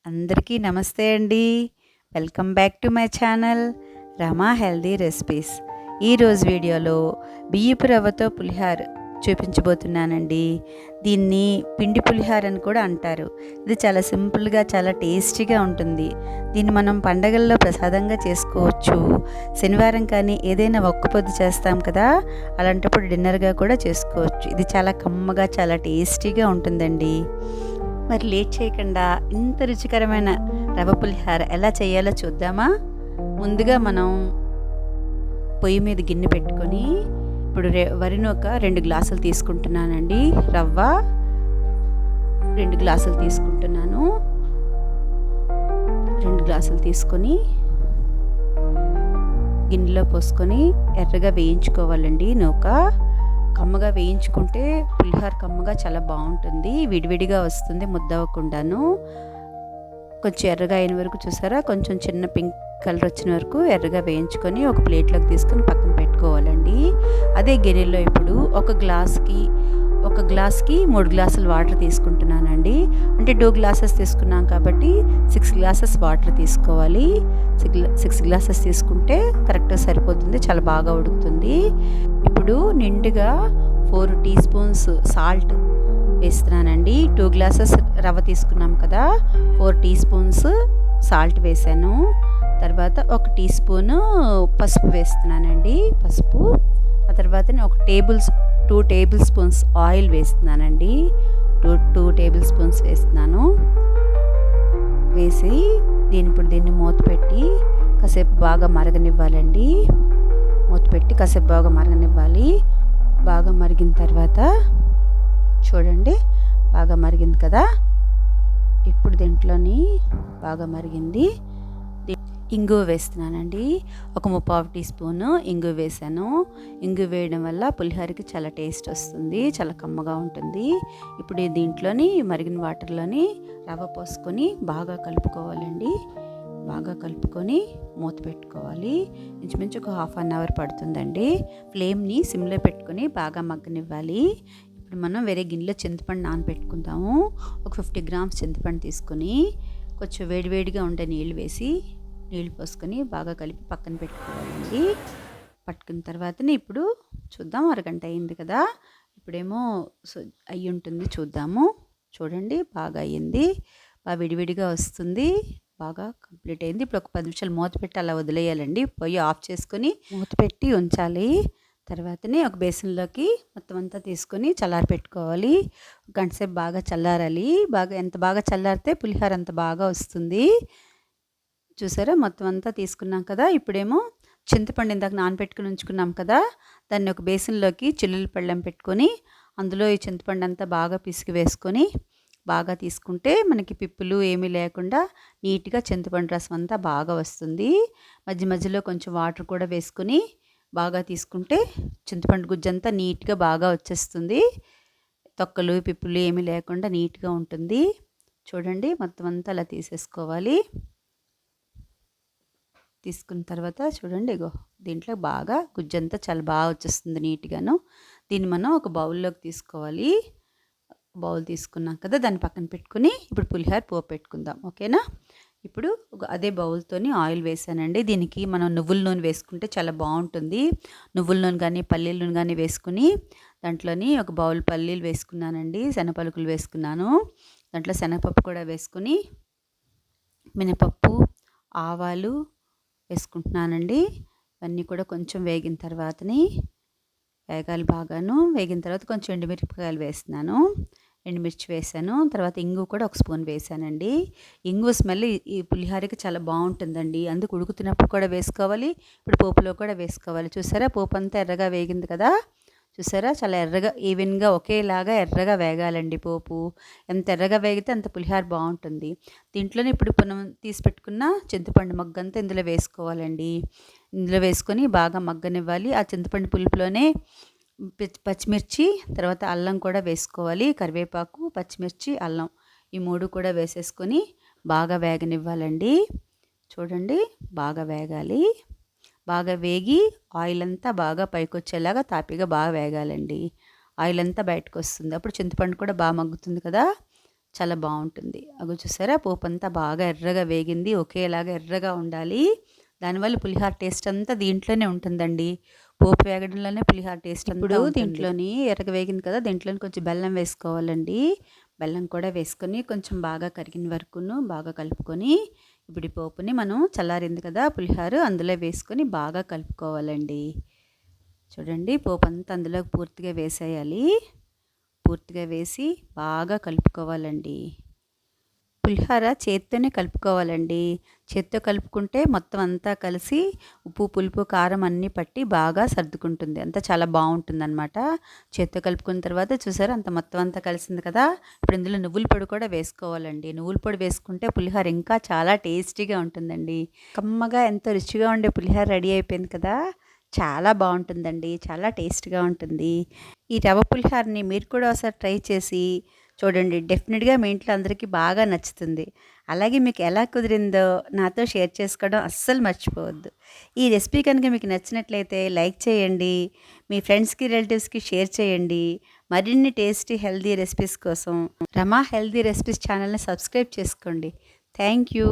అందరికీ నమస్తే అండి. Welcome back to my channel Rama healthy recipes. ఈరోజు వీడియోలో బియ్యపు రవ్వతో పులిహార చూపించబోతున్నానండి. దీన్ని పిండి పులిహార అని కూడా అంటారు. ఇది చాలా సింపుల్గా చాలా టేస్టీగా ఉంటుంది. దీన్ని మనం పండగల్లో ప్రసాదంగా చేసుకోవచ్చు. శనివారం కానీ ఏదైనా ఒక్క పొద్దు చేస్తాం కదా, అలాంటప్పుడు డిన్నర్గా కూడా చేసుకోవచ్చు. ఇది చాలా కమ్మగా చాలా టేస్టీగా ఉంటుందండి. మరి లేట్ చేయకుండా ఇంత రుచికరమైన రవ్వ పులిహార ఎలా చేయాలో చూద్దామా? ముందుగా మనం పొయ్యి మీద గిన్నె పెట్టుకొని ఇప్పుడు వరిని ఒక 2 గ్లాసులు తీసుకుంటున్నానండి. రవ్వ 2 గ్లాసులు తీసుకుంటున్నాను. 2 గ్లాసులు తీసుకొని గిన్నెలో పోసుకొని ఎర్రగా వేయించుకోవాలండి. నూక కమ్మగా వేయించుకుంటే పులిహోర కమ్మగా చాలా బాగుంటుంది. విడివిడిగా వస్తుంది, ముద్దవకుండాను. కొంచెం ఎర్రగా అయిన వరకు చూసారా, కొంచెం చిన్న పింక్ కలర్ వచ్చిన వరకు ఎర్రగా వేయించుకొని ఒక ప్లేట్లోకి తీసుకొని పక్కన పెట్టుకోవాలండి. అదే గిన్నెలో ఇప్పుడు ఒక గ్లాస్కి 3 గ్లాసులు వాటర్ తీసుకుంటున్నానండి. అంటే 2 గ్లాసెస్ తీసుకున్నాం కాబట్టి 6 గ్లాసెస్ వాటర్ తీసుకోవాలి. 6 గ్లాసెస్ తీసుకుంటే కరెక్ట్గా సరిపోతుంది, చాలా బాగా ఉడుకుతుంది. ఇప్పుడు నిండుగా 4 టీ స్పూన్స్ సాల్ట్ వేస్తున్నానండి. 2 గ్లాసెస్ రవ్వ తీసుకున్నాం కదా, 4 టీ స్పూన్స్ సాల్ట్ వేసాను. తర్వాత 1 టీ స్పూను పసుపు వేస్తున్నానండి. పసుపు ఆ తర్వాత ఒక 2 టేబుల్ స్పూన్స్ ఆయిల్ వేస్తున్నానండి. 2 టేబుల్ స్పూన్స్ వేస్తున్నాను. వేసి దీన్ని మూత పెట్టి కాసేపు బాగా మరగనివ్వాలండి. మూత పెట్టి కాసేపు బాగా మరగనివ్వాలి. బాగా మరిగిన తర్వాత చూడండి, బాగా మరిగింది కదా. ఇప్పుడు దీంట్లోని బాగా మరిగింది, ఇంగువ వేస్తున్నానండి. ఒక 3/4 టీ స్పూను ఇంగువ వేసాను. ఇంగువ వేయడం వల్ల పులిహోరకి చాలా టేస్ట్ వస్తుంది, చాలా కమ్మగా ఉంటుంది. ఇప్పుడు దీంట్లోని మరిగిన వాటర్లోని రవ్వ పోసుకొని బాగా కలుపుకోవాలండి. బాగా కలుపుకొని మూత పెట్టుకోవాలి. ఇంచుమించు ఒక 1/2 అవర్ పడుతుందండి. ఫ్లేమ్ని సిమ్లో పెట్టుకొని బాగా మగ్గనివ్వాలి. ఇప్పుడు మనం వేరే గిన్నెలో చింతపండు నానబెట్టుకుందాము. ఒక 50 గ్రామ్స్ చింతపండు తీసుకొని కొంచెం వేడివేడిగా ఉండే నీళ్ళు పోసుకొని బాగా కలిపి పక్కన పెట్టుకోవాలండి. పట్టుకున్న తర్వాతనే ఇప్పుడు చూద్దాం, అరగంట అయింది కదా. ఇప్పుడేమో అయ్యి ఉంటుంది, చూద్దాము. చూడండి, బాగా అయ్యింది, బాగా విడివిడిగా వస్తుంది, బాగా కంప్లీట్ అయింది. ఇప్పుడు ఒక 10 నిమిషాలు మూత పెట్టి అలా వదిలేయాలండి. పొయ్యి ఆఫ్ చేసుకొని మూత పెట్టి ఉంచాలి. తర్వాతనే ఒక బేసన్లోకి మొత్తం అంతా తీసుకొని చల్లారి పెట్టుకోవాలి. ఒక గంట సేపు బాగా చల్లారాలి. ఎంత బాగా చల్లారితే పులిహోర అంత బాగా వస్తుంది. చూసారా, మొత్తం అంతా తీసుకున్నాం కదా. ఇప్పుడేమో చింతపండు ఇందాక నానబెట్టుకుని ఉంచుకున్నాం కదా, దాన్ని ఒక బేసన్లోకి చిల్లులు పళ్ళెం పెట్టుకొని అందులో ఈ చింతపండు అంతా బాగా పిసికి వేసుకొని బాగా తీసుకుంటే మనకి పిప్పులు ఏమీ లేకుండా నీట్గా చింతపండు రసం అంతా బాగా వస్తుంది. మధ్య మధ్యలో కొంచెం వాటర్ కూడా వేసుకొని బాగా తీసుకుంటే చింతపండు గుజ్జంతా నీట్గా బాగా వచ్చేస్తుంది. తొక్కలు పిప్పులు ఏమీ లేకుండా నీట్గా ఉంటుంది. చూడండి, మొత్తం అంతా అలా తీసేసుకోవాలి. తీసుకున్న తర్వాత చూడండి, ఇగో దీంట్లో బాగా గుజ్జంతా చాలా బాగా వచ్చేస్తుంది నీట్గాను. దీన్ని మనం ఒక బౌల్లోకి తీసుకోవాలి. బౌల్ తీసుకున్నాం కదా, దాన్ని పక్కన పెట్టుకుని ఇప్పుడు పులిహోర పోపు పెట్టుకుందాం, ఓకేనా. ఇప్పుడు అదే బౌల్తోని ఆయిల్ వేసానండి. దీనికి మనం నువ్వుల నూనె వేసుకుంటే చాలా బాగుంటుంది. నువ్వుల నూనె కానీ పల్లీల నూనె కానీ వేసుకుని దాంట్లోని ఒక బౌల్ పల్లీలు వేసుకున్నానండి, శనగపలుకులు వేసుకున్నాను. దాంట్లో శనగపప్పు కూడా వేసుకుని మినపప్పు, ఆవాలు వేసుకుంటున్నానండి. ఇవన్నీ కూడా కొంచెం వేగిన తర్వాతని వేగాలి. బాగాను వేగిన తర్వాత కొంచెం ఎండుమిరపకాయలు వేస్తున్నాను. ఎండుమిర్చి వేసాను. తర్వాత ఇంగువ కూడా 1 స్పూన్ వేసానండి. ఇంగువ స్మెల్ ఈ పులిహోరకి చాలా బాగుంటుందండి. అందుకు ఉడుకుతున్నప్పుడు కూడా వేసుకోవాలి, ఇప్పుడు పోపులో కూడా వేసుకోవాలి. చూసారా, పోపు అంతా ఎర్రగా వేగింది కదా. చూసారా, చాలా ఎర్రగా ఈవెన్గా ఒకేలాగా ఎర్రగా వేగాలండి పోపు. ఎంత ఎర్రగా వేగితే అంత పులిహోర బాగుంటుంది. దీంట్లోనే ఇప్పుడు మనం తీసి పెట్టుకున్న చింతపండు మగ్గంతా ఇందులో వేసుకోవాలండి. ఇందులో వేసుకొని బాగా మగ్గనివ్వాలి. ఆ చింతపండు పులుపులోనే పచ్చిమిర్చి, తర్వాత అల్లం కూడా వేసుకోవాలి. కరివేపాకు, పచ్చిమిర్చి, అల్లం ఈ 3 కూడా వేసేసుకొని బాగా వేగనివ్వాలండి. చూడండి, బాగా వేగాలి. బాగా వేగి ఆయిల్ అంతా బాగా పైకి వచ్చేలాగా తాపిగా బాగా వేగాలండి. ఆయిల్ అంతా బయటకు వస్తుంది. అప్పుడు చింతపండు కూడా బాగా మగ్గుతుంది కదా. చాలా బాగుంటుంది. అగో చూసారా, పోపు అంతా బాగా ఎర్రగా వేగింది, ఒకేలాగా ఎర్రగా ఉండాలి. దానివల్ల పులిహోర టేస్ట్ అంతా దీంట్లోనే ఉంటుందండి. పోపు వేగడంలోనే పులిహోర టేస్ట్ ఇప్పుడు దీంట్లోని ఎర్రగా వేగింది కదా, దీంట్లోని కొంచెం బెల్లం వేసుకోవాలండి. బెల్లం కూడా వేసుకొని కొంచెం బాగా కరిగిన వరకును బాగా కలుపుకొని, ఇప్పుడు ఈ పోపుని మనం చల్లారింది కదా పులిహోర, అందులో వేసుకొని బాగా కలుపుకోవాలండి. చూడండి, పోపు అంతా అందులో పూర్తిగా వేసేయాలి. పూర్తిగా వేసి బాగా కలుపుకోవాలండి. పులిహోర చేత్తోనే కలుపుకోవాలండి. చేత్తో కలుపుకుంటే మొత్తం అంతా కలిసి ఉప్పు, పులుపు, కారం అన్నీ పట్టి బాగా సర్దుకుంటుంది. అంతా చాలా బాగుంటుందన్నమాట. చేత్తో కలుపుకున్న తర్వాత చూసారా, అంత మొత్తం అంతా కలిసింది కదా. ఇప్పుడు ఇందులో నువ్వుల పొడి కూడా వేసుకోవాలండి. నువ్వుల పొడి వేసుకుంటే పులిహోర ఇంకా చాలా టేస్టీగా ఉంటుందండి. కమ్మగా ఎంతో రుచిగా ఉండే పులిహోర రెడీ అయిపోయింది కదా. చాలా బాగుంటుందండి, చాలా టేస్ట్గా ఉంటుంది. ఈ రవ్వ పులిహోరని మీరు కూడా ఒకసారి ట్రై చేసి చూడండి. డెఫినెట్గా మీ ఇంట్లో అందరికీ బాగా నచ్చుతుంది. అలాగే మీకు ఎలా కుదిరిందో నాతో షేర్ చేసుకోవడం అస్సలు మర్చిపోవద్దు. ఈ రెసిపీ కనుక మీకు నచ్చినట్లయితే లైక్ చేయండి, మీ ఫ్రెండ్స్కి రిలేటివ్స్కి షేర్ చేయండి. మరిన్ని టేస్టీ హెల్దీ రెసిపీస్ కోసం రమా హెల్దీ రెసిపీస్ ఛానల్ని సబ్స్క్రైబ్ చేసుకోండి. Thank you.